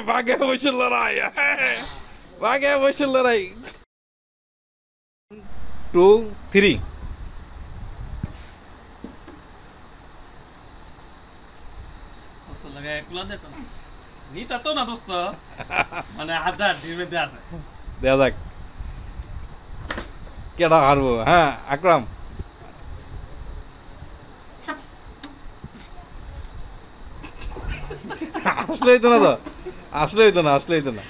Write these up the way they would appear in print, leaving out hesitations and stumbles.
ভাগে বসে লড়াই, ভাগে বসে লড়াই। 2, 3 দেয়া যাক কেডা হারবো। হ্যাঁ আকরাম, আসলেই তো না, তো আসলেই তো না, আসলেই তো না।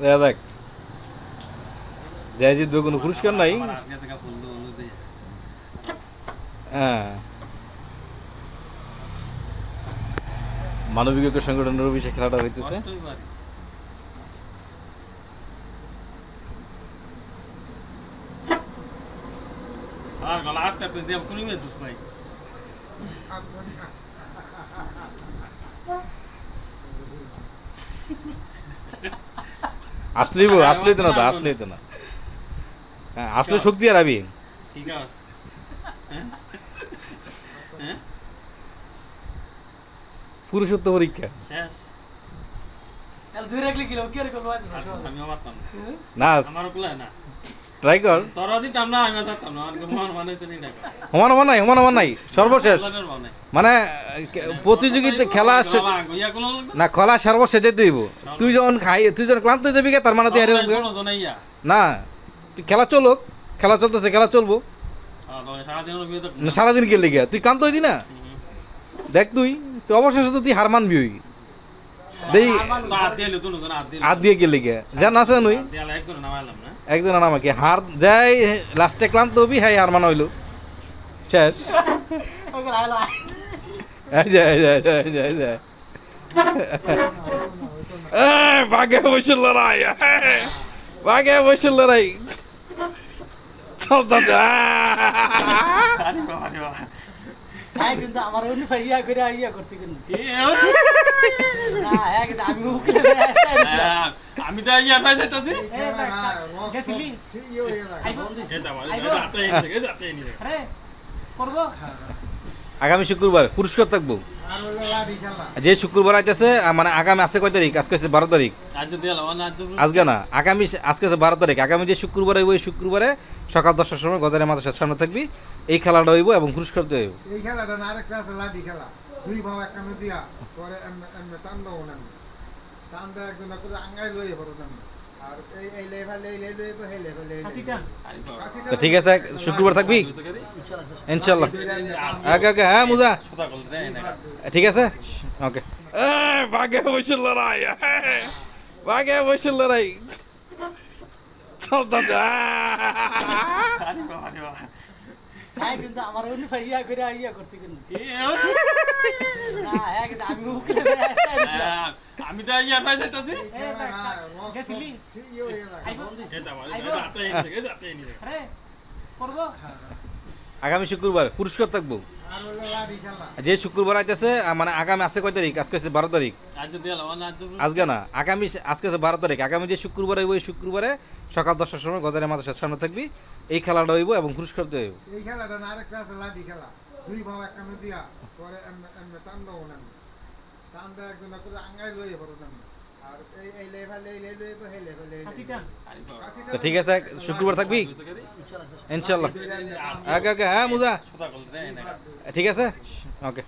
দেখা যাক, যাই জিতবে কোনো পুরস্কার নাই। হ্যাঁ, মানবিক ঐক্য সংগঠনের অভিষেক খেলাটা হইতেছে। আসলেই আসলেই তো না, তো আসলেই তো না। হ্যাঁ, আসলে শক্তি আর আবি পুরুষত্ব পরীক্ষা না, ট্রাই কর। সমান সমান নাই, সমান সমান নাই, সর্বশেষ মানে প্রতিযোগিতা খেলা না, খেলা সর্বশেষ যেতে হইব। তুই যখন তুই যখন ক্লান্ত হয়ে যাবি তার মানে তুই না, খেলা চলুক, খেলা চলতেছে, খেলা চলবো সারাদিন গেলে গিয়া তুই ক্লান্ত হইতি না। দেখ তুই অবশেষে তো তুই হার মানবি, ওই দেই হাত দিয়ে গেলে গিয়া যা না আছে নই একজন আমাকে হার যাই লাস্টে ক্লান্ত হবি, হ্যাঁ হার মানা হইলো শেষ। ভাগে বসে লড়াই, ভাগে বসে লড়াই চলতেছে। কিন্তু আমার করছি কিন্তু আমি তো ইয়া পাই যেতেছি। আগামী শুক্রবার পুরস্কার থাকবো, যে শুক্রবার আইতেছে, মানে আগামী আছে কয় তারিখ? আজকে আছে 12 তারিখ। আজকে না, আগামী আজকে আছে 12 তারিখ। আগামী যে শুক্রবারে ওই শুক্রবারে সকাল 10টার সময় গজারে মাদ্রাসার সামনে থাকবি। এই খেলাটা হইব এবং পুরস্কার তো হইব। এই খেলাটা না, আরেকটা আছে লাঠি খেলা। দুই ভাও এক কামে দিয়া পরে এমনে টান দাও না, টান দা একজন করে আঙ্গাই লইয়ে পড়ো না। আর এই লেভেল এই লেভেল এই লেভেল তো ঠিক আছে, শুক্রবার থাকবি ইনশাআল্লাহ। ওকে ওকে, হ্যাঁ মুজা, ঠিক আছে, ওকে। ভাগে বসে লড়াই, ভাগে বসে লড়াই চলতেছে। কিন্তু আমার করছি কিন্তু আমি তো ইয়া পাই যেতেছি। আগামী শুক্রবার পুরস্কার থাকবো, যে শুক্রবার আইতেছে, মানে আগামী আছে কয় তারিখ? আজকে আছে 12 তারিখ। আজকে না, আগামী আজকে আছে 12 তারিখ। আগামী যে শুক্রবারে ওই শুক্রবারে সকাল 10টার সময় গজারে মাদ্রাসার সামনে থাকবি। এই খেলাটা হইব এবং পুরস্কার তো হইব। এই খেলাটা না, আরেকটা আছে লাঠি খেলা। দুই ভাও এক কামে দিয়া পরে এমনে টান দাও না, টান দা একজন করে আঙ্গাই লইয়ে পড়ো না। আর এই লেভেল এই লেভেল এই লেভেল তো ঠিক আছে, শুক্রবার থাকবি ইনশাআল্লাহ। ওকে ওকে, হ্যাঁ মুজা, ঠিক আছে, ওকে।